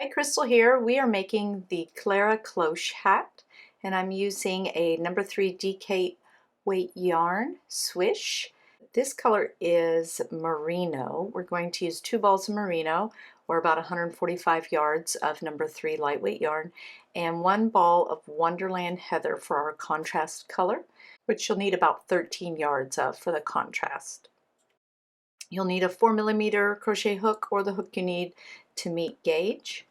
Hi, Crystal here. We are making the Crochet Cloche hat, and I'm using a number 3 DK weight yarn, Swish. This color is Merino. We're going to use 2 balls of Merino, or about 145 yards of number 3 lightweight yarn, and 1 ball of Wonderland Heather for our contrast color, which you'll need about 13 yards of for the contrast. You'll need a 4mm crochet hook or the hook you need to meet gauge.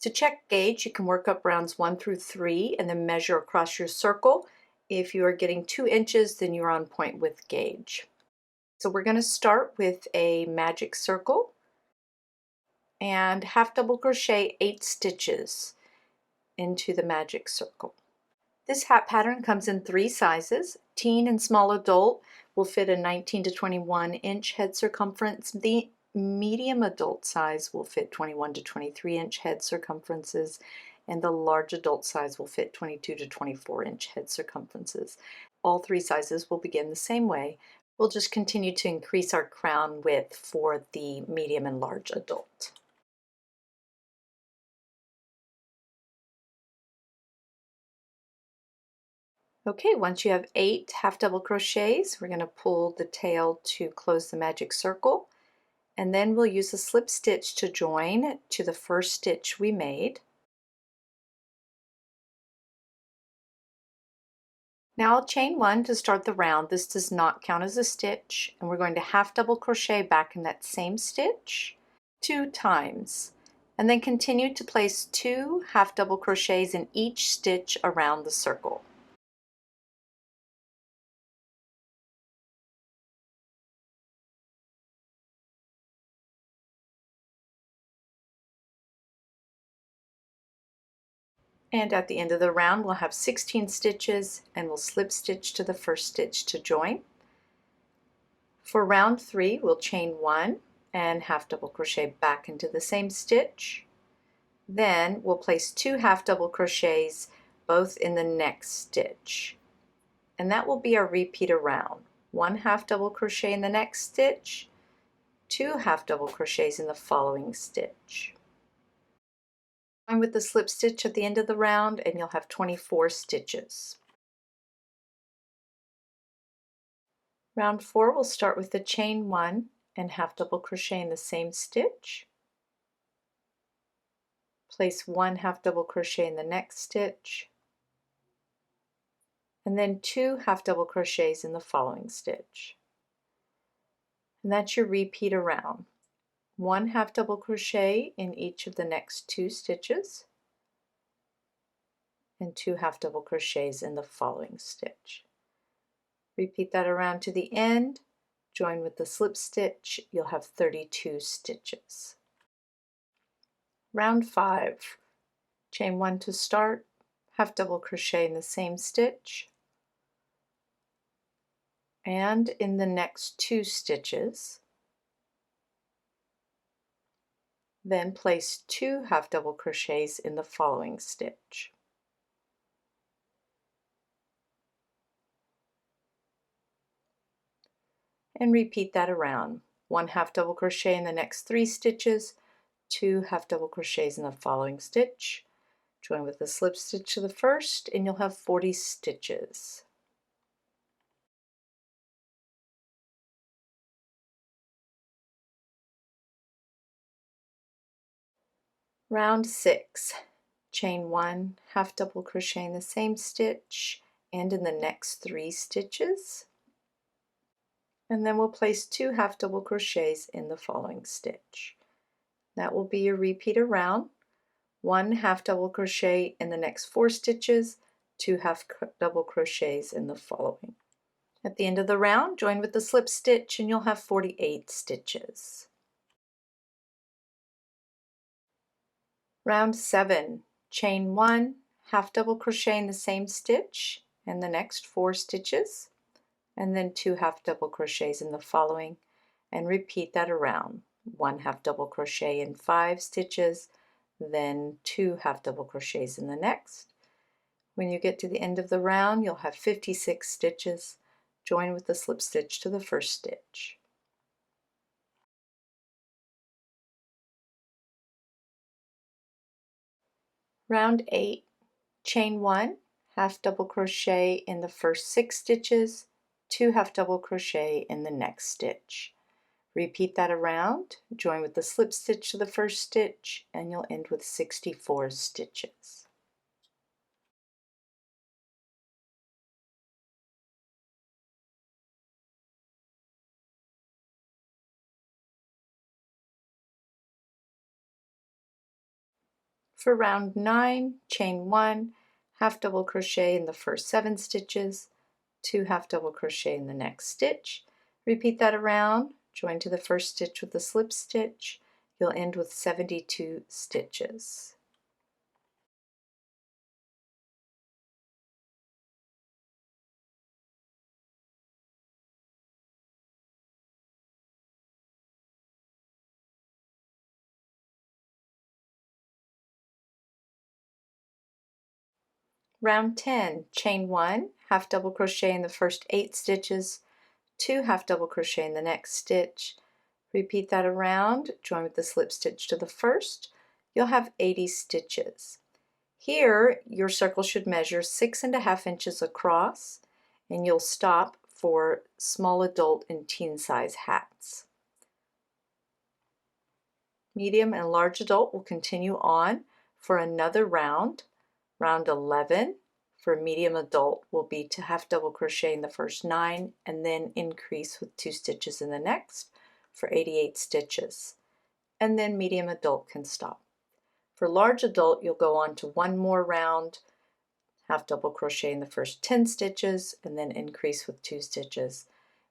To check gauge, you can work up rounds 1 through 3 and then measure across your circle. If you are getting 2 inches, then you're on point with gauge. So we're going to start with a magic circle and half double crochet 8 stitches into the magic circle. This hat pattern comes in 3 sizes. Teen and small adult will fit a 19 to 21 inch head circumference. The medium adult size will fit 21 to 23 inch head circumferences, and the large adult size will fit 22 to 24 inch head circumferences. All 3 sizes will begin the same way. We'll just continue to increase our crown width for the medium and large adult. Okay, once you have 8 half double crochets, we're going to pull the tail to close the magic circle, and then we'll use a slip stitch to join to the first stitch we made. Now I'll chain 1 to start the round. This does not count as a stitch, and we're going to half double crochet back in that same stitch 2 times, and then continue to place 2 half double crochets in each stitch around the circle. And at the end of the round we'll have 16 stitches, and we'll slip stitch to the first stitch to join. For round 3 we'll chain 1 and half double crochet back into the same stitch. Then we'll place 2 half double crochets both in the next stitch, and that will be our repeat around. 1 half double crochet in the next stitch, 2 half double crochets in the following stitch. Join with the slip stitch at the end of the round and you'll have 24 stitches. Round 4 we'll start with the chain 1 and half double crochet in the same stitch. Place 1 half double crochet in the next stitch, and then 2 half double crochets in the following stitch. And that's your repeat around. 1 half double crochet in each of the next 2 stitches, and 2 half double crochets in the following stitch. Repeat that around to the end, join with the slip stitch, you'll have 32 stitches. Round 5, chain 1 to start, half double crochet in the same stitch, and in the next 2 stitches, then place 2 half double crochets in the following stitch. And repeat that around. 1 half double crochet in the next 3 stitches, 2 half double crochets in the following stitch, join with the slip stitch to the first, and you'll have 40 stitches. Round 6, chain 1, half double crochet in the same stitch and in the next 3 stitches, and then we'll place 2 half double crochets in the following stitch. That will be your repeat around. 1 half double crochet in the next 4 stitches, 2 half double crochets in the following. At the end of the round, join with the slip stitch and you'll have 48 stitches. Round 7, chain 1, half double crochet in the same stitch and the next 4 stitches, and then 2 half double crochets in the following, and repeat that around. 1 half double crochet in 5 stitches, then 2 half double crochets in the next. When you get to the end of the round, you'll have 56 stitches. Join with the slip stitch to the first stitch. Round 8, chain 1, half double crochet in the first 6 stitches, 2 half double crochet in the next stitch. Repeat that around, join with the slip stitch to the first stitch, and you'll end with 64 stitches. For round 9, chain 1, half double crochet in the first 7 stitches, 2 half double crochet in the next stitch. Repeat that around, join to the first stitch with the slip stitch. You'll end with 72 stitches. Round 10, chain 1, half double crochet in the first 8 stitches, 2 half double crochet in the next stitch. Repeat that around, join with the slip stitch to the first. You'll have 80 stitches. Here your circle should measure 6.5 inches across, and you'll stop for small adult and teen size hats. Medium and large adult will continue on for another round. Round 11 for medium adult will be to half double crochet in the first 9 and then increase with 2 stitches in the next for 88 stitches. And then medium adult can stop. For large adult, you'll go on to one more round, half double crochet in the first 10 stitches and then increase with 2 stitches.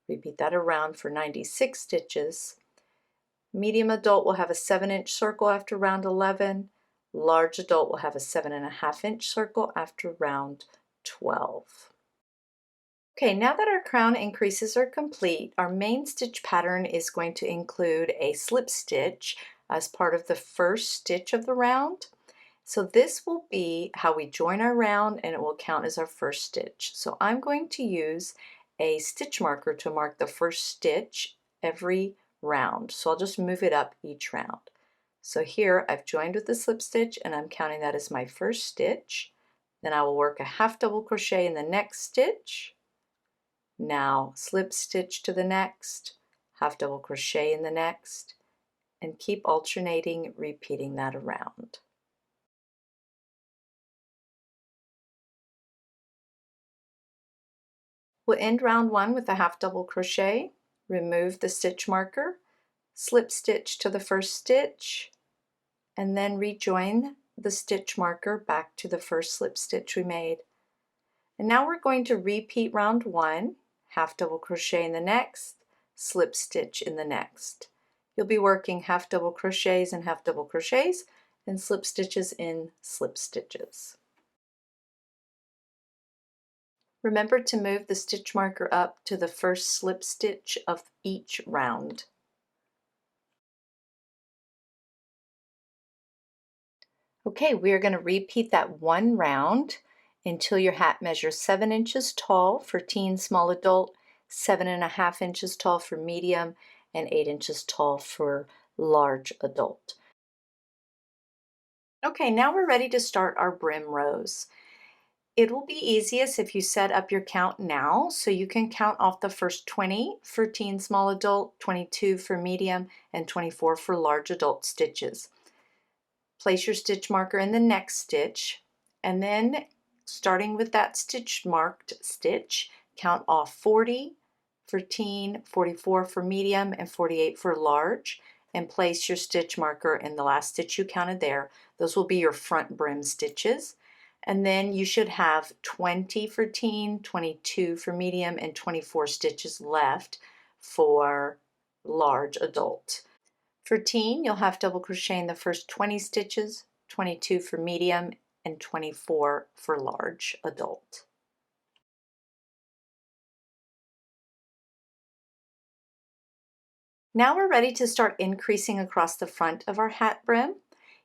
Repeat that around for 96 stitches. Medium adult will have a 7-inch circle after round 11. Large adult will have a 7.5-inch circle after round 12. Okay, now that our crown increases are complete, our main stitch pattern is going to include a slip stitch as part of the first stitch of the round. So this will be how we join our round, and it will count as our first stitch. So I'm going to use a stitch marker to mark the first stitch every round. So I'll just move it up each round. So here I've joined with the slip stitch and I'm counting that as my first stitch. Then I will work a half double crochet in the next stitch. Now slip stitch to the next, half double crochet in the next, and keep alternating, repeating that around. We'll end round 1 with a half double crochet, remove the stitch marker, slip stitch to the first stitch, and then rejoin the stitch marker back to the first slip stitch we made. And now we're going to repeat round 1, half double crochet in the next, slip stitch in the next. You'll be working half double crochets and half double crochets and slip stitches in slip stitches. Remember to move the stitch marker up to the first slip stitch of each round. Okay, we are going to repeat that one round until your hat measures 7 inches tall for teen small adult, 7.5 inches tall for medium, and 8 inches tall for large adult. Okay, now we're ready to start our brim rows. It will be easiest if you set up your count now, so you can count off the first 20 for teen small adult, 22 for medium, and 24 for large adult stitches. Place your stitch marker in the next stitch, and then starting with that stitch marked stitch, count off 40 for teen, 44 for medium, and 48 for large, and place your stitch marker in the last stitch you counted there. Those will be your front brim stitches. And then you should have 20 for teen, 22 for medium, and 24 stitches left for large adult. For teen, you'll have double crochet in the first 20 stitches, 22 for medium, and 24 for large adult. Now we're ready to start increasing across the front of our hat brim.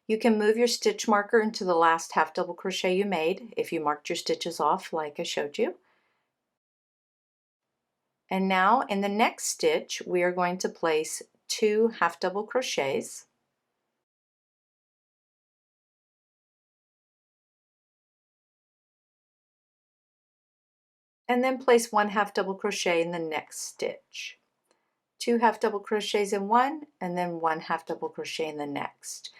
You can move your stitch marker into the last half double crochet you made if you marked your stitches off like I showed you. And now in the next stitch we are going to place 2 half double crochets. and then place 1 half double crochet in the next stitch. 2 half double crochets in one, and then 1 half double crochet in the next.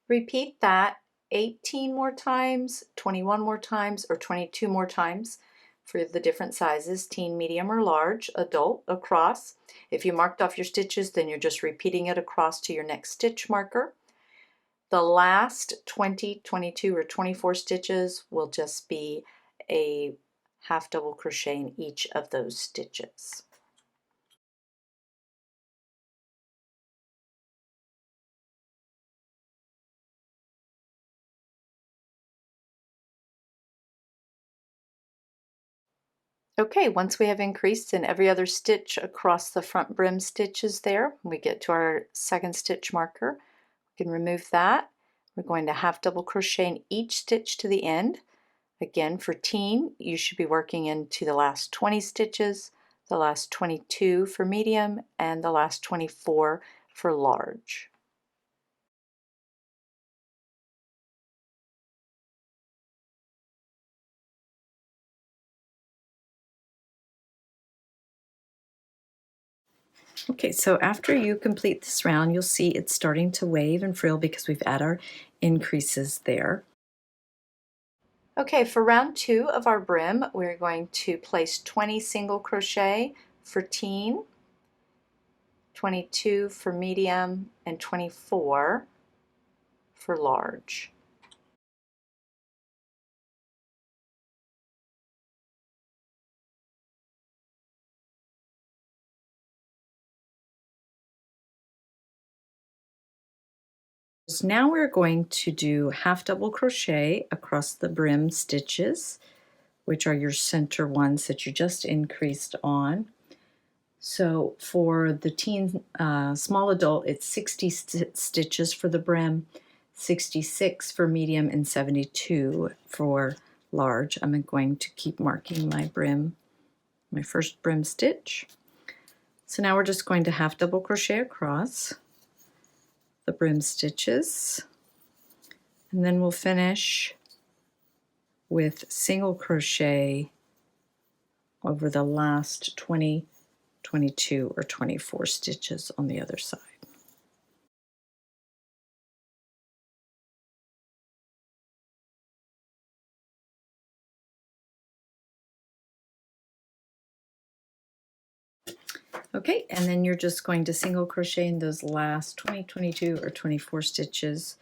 Repeat that 18 more times, 21 more times, or 22 more times for the different sizes, teen, medium, or large, adult, across. If you marked off your stitches, then you're just repeating it across to your next stitch marker. The last 20, 22, or 24 stitches will just be a half double crochet in each of those stitches. Okay, once we have increased in every other stitch across the front brim stitches there, when we get to our second stitch marker, we can remove that. We're going to half double crochet in each stitch to the end. Again, for teen, you should be working into the last 20 stitches, the last 22 for medium, and the last 24 for large. Okay, so after you complete this round, you'll see it's starting to wave and frill because we've added our increases there. Okay, for round 2 of our brim, we're going to place 20 single crochet for teen, 22 for medium, and 24 for large. So now we're going to do half double crochet across the brim stitches, which are your center ones that you just increased on. So for the teen small adult, it's 60 stitches for the brim, 66 for medium, and 72 for large. I'm going to keep marking my brim, my first brim stitch. So now we're just going to half double crochet across the brim stitches, and then we'll finish with single crochet over the last 20, 22, or 24 stitches on the other side. Okay, and then you're just going to single crochet in those last 20, 22, or 24 stitches.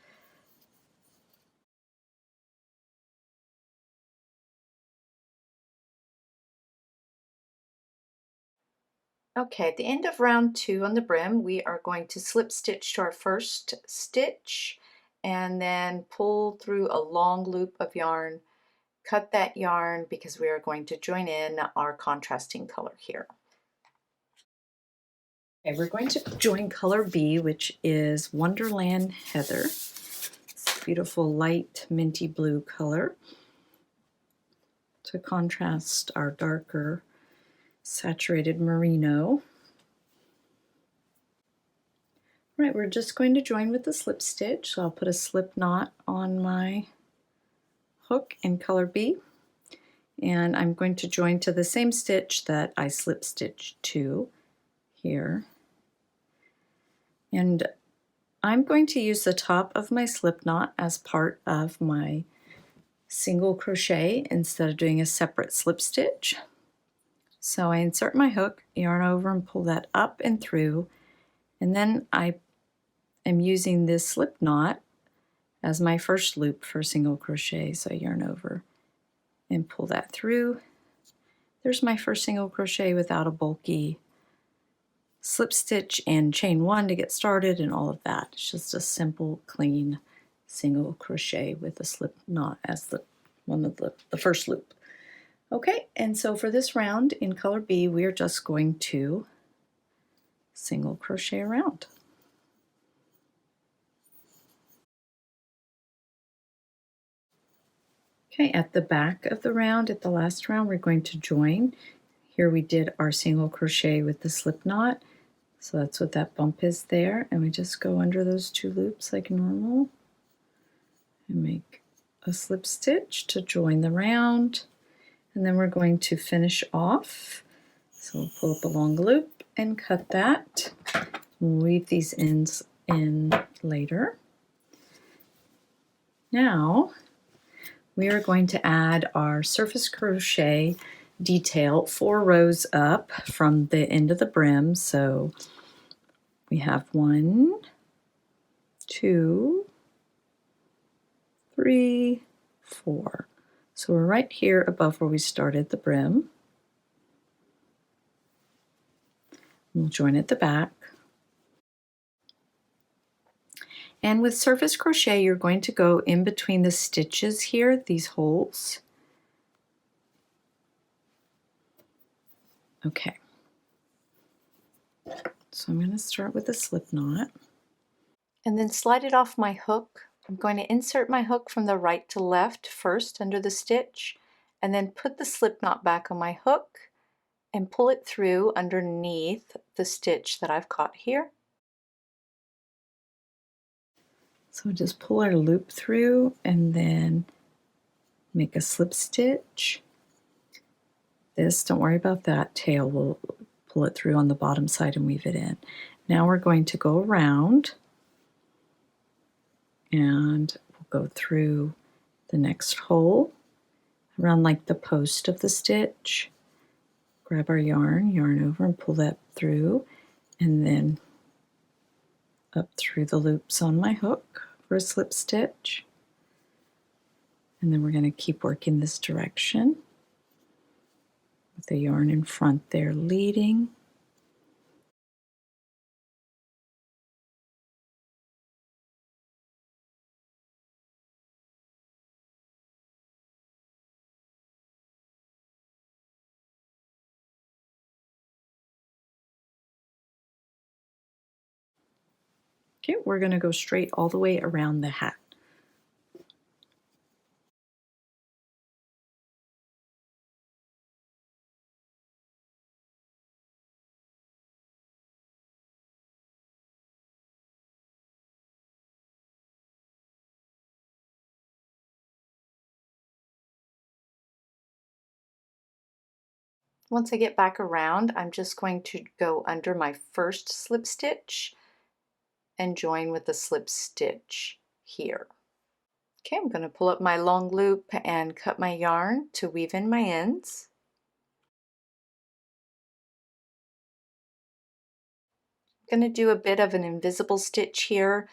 Okay, at the end of round 2 on the brim, we are going to slip stitch to our first stitch and then pull through a long loop of yarn, cut that yarn because we are going to join in our contrasting color here. Okay, we're going to join color B, which is Wonderland Heather. It's a beautiful light minty blue color to contrast our darker saturated merino. All right, we're just going to join with the slip stitch. So I'll put a slip knot on my hook in color B, and I'm going to join to the same stitch that I slip stitched to here. And I'm going to use the top of my slip knot as part of my single crochet instead of doing a separate slip stitch. So I insert my hook, yarn over, and pull that up and through, and then I am using this slip knot as my first loop for single crochet. So I yarn over and pull that through. There's my first single crochet without a bulky slip stitch and chain 1 to get started and all of that. It's just a simple, clean single crochet with a slip knot as the first loop. Okay, and so for this round in color B, we are just going to single crochet around. Okay, at the back of the round, at the last round, we're going to join. Here we did our single crochet with the slip knot. So that's what that bump is there. And we just go under those 2 loops like normal and make a slip stitch to join the round. And then we're going to finish off. So we'll pull up a long loop and cut that. We'll weave these ends in later. Now we are going to add our surface crochet detail 4 rows up from the end of the brim. So we have 1, 2, 3, 4. So we're right here above where we started the brim. We'll join at the back. And with surface crochet, you're going to go in between the stitches here, these holes. Okay. So I'm going to start with a slip knot. And then slide it off my hook. I'm going to insert my hook from the right to left first under the stitch, and then put the slip knot back on my hook and pull it through underneath the stitch that I've caught here. So just pull our loop through and then make a slip stitch. This, don't worry about that tail, we'll pull it through on the bottom side and weave it in. Now we're going to go around and we'll go through the next hole, around like the post of the stitch. Grab our yarn over and pull that through, and then up through the loops on my hook for a slip stitch. And then we're going to keep working this direction with the yarn in front there leading. Okay, we're going to go straight all the way around the hat. Once I get back around, I'm just going to go under my first slip stitch and join with the slip stitch here. Okay, I'm going to pull up my long loop and cut my yarn to weave in my ends. I'm going to do a bit of an invisible stitch here.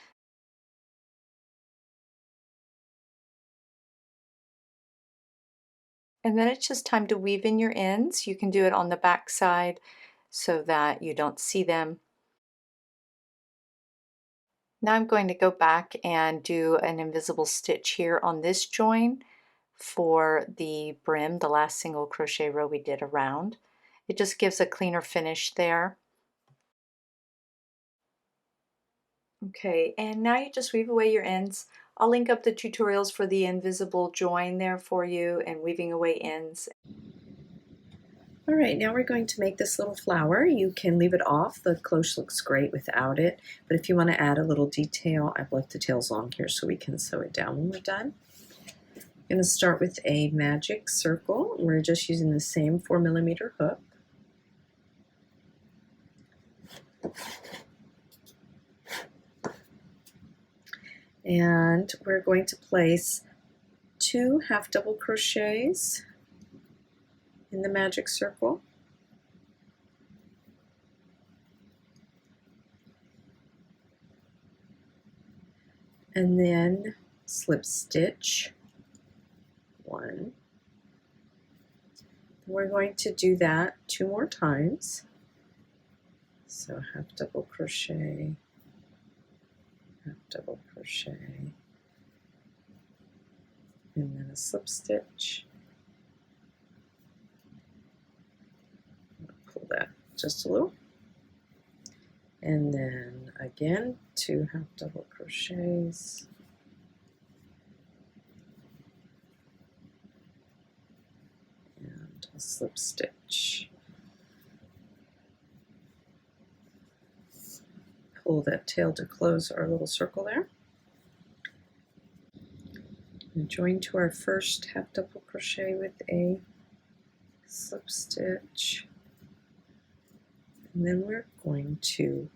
And then it's just time to weave in your ends. You can do it on the back side so that you don't see them. Now I'm going to go back and do an invisible stitch here on this join for the brim, the last single crochet row we did around. It just gives a cleaner finish there. Okay, and now you just weave away your ends. I'll link up the tutorials for the invisible join there for you and weaving away ends. All right, now we're going to make this little flower. You can leave it off. The cloche looks great without it, but if you want to add a little detail, I've left the tails long here so we can sew it down when we're done. I'm going to start with a magic circle. We're just using the same 4mm hook. And we're going to place 2 half double crochets in the magic circle. And then slip stitch 1. We're going to do that 2 more times. So half double crochet, half double crochet, and then a slip stitch. Pull that just a little. And then again, 2 half double crochets. And a slip stitch. Pull that tail to close our little circle there. And join to our first half double crochet with a slip stitch, and then we're going to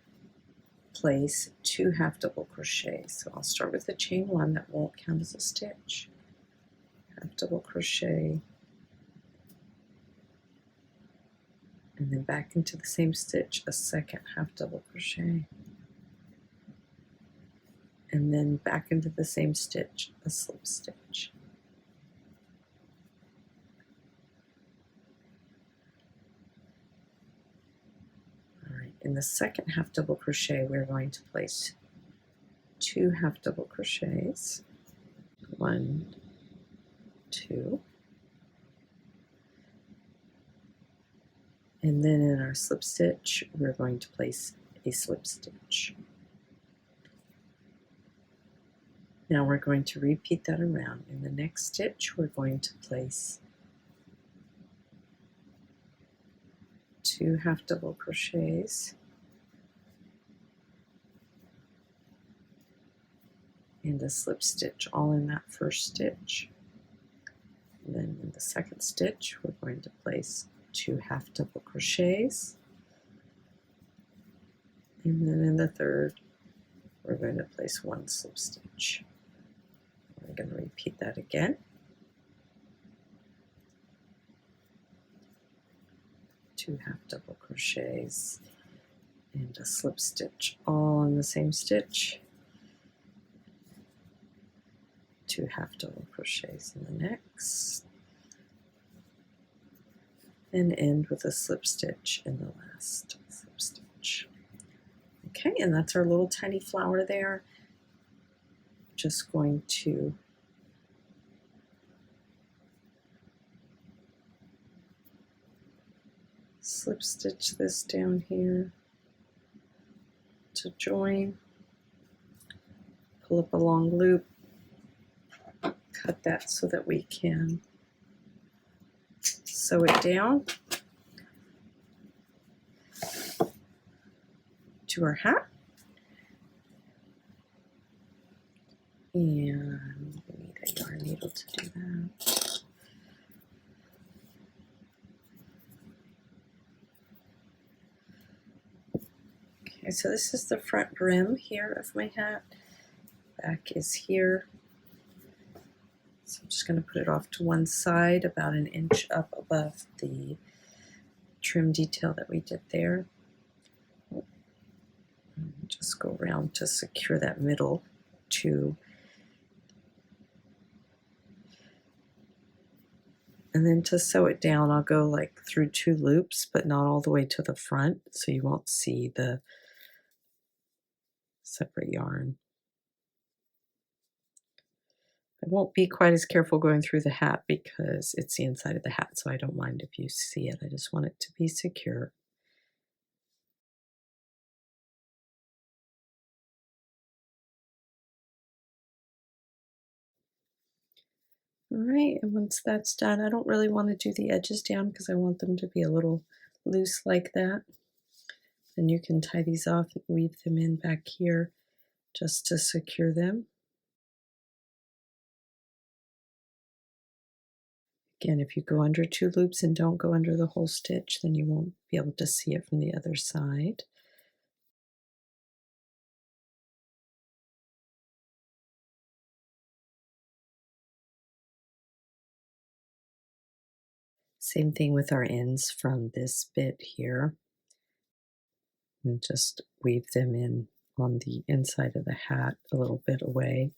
place 2 half double crochets. So I'll start with the chain 1, that won't count as a stitch. Half double crochet, and then back into the same stitch, a second half double crochet, and then back into the same stitch, a slip stitch. All right, in the second half double crochet, we're going to place 2 half double crochets, 1, 2, and then in our slip stitch, we're going to place a slip stitch. Now we're going to repeat that around. In the next stitch, we're going to place 2 half double crochets, and a slip stitch all in that first stitch. And then in the second stitch, we're going to place 2 half double crochets, and then in the third, we're going to place 1 slip stitch. We're going to repeat that again. 2 half double crochets and a slip stitch all in the same stitch. 2 half double crochets in the next, and end with a slip stitch in the last slip stitch. Okay, and that's our little tiny flower there. Just going to slip stitch this down here to join, pull up a long loop, cut that so that we can sew it down to our hat. And we need a yarn needle to do that. Okay, so this is the front brim here of my hat. Back is here. So I'm just going to put it off to one side, about 1 inch up above the trim detail that we did there. And just go around to secure that middle to, and then to sew it down, I'll go like through 2 loops, but not all the way to the front, so you won't see the separate yarn. I won't be quite as careful going through the hat because it's the inside of the hat, so I don't mind if you see it. I just want it to be secure. All right, and once that's done, I don't really want to do the edges down because I want them to be a little loose like that. Then you can tie these off and weave them in back here just to secure them. Again, if you go under 2 loops and don't go under the whole stitch, then you won't be able to see it from the other side. Same thing with our ends from this bit here. And just weave them in on the inside of the hat a little bit away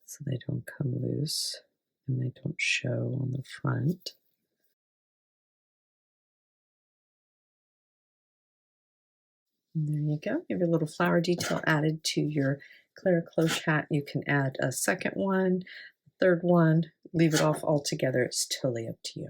so they don't come loose and they don't show on the front. And there you go. You have a little flower detail added to your ChristaCoDesign Cloche hat. You can add a second one, a third one, leave it off altogether. It's totally up to you.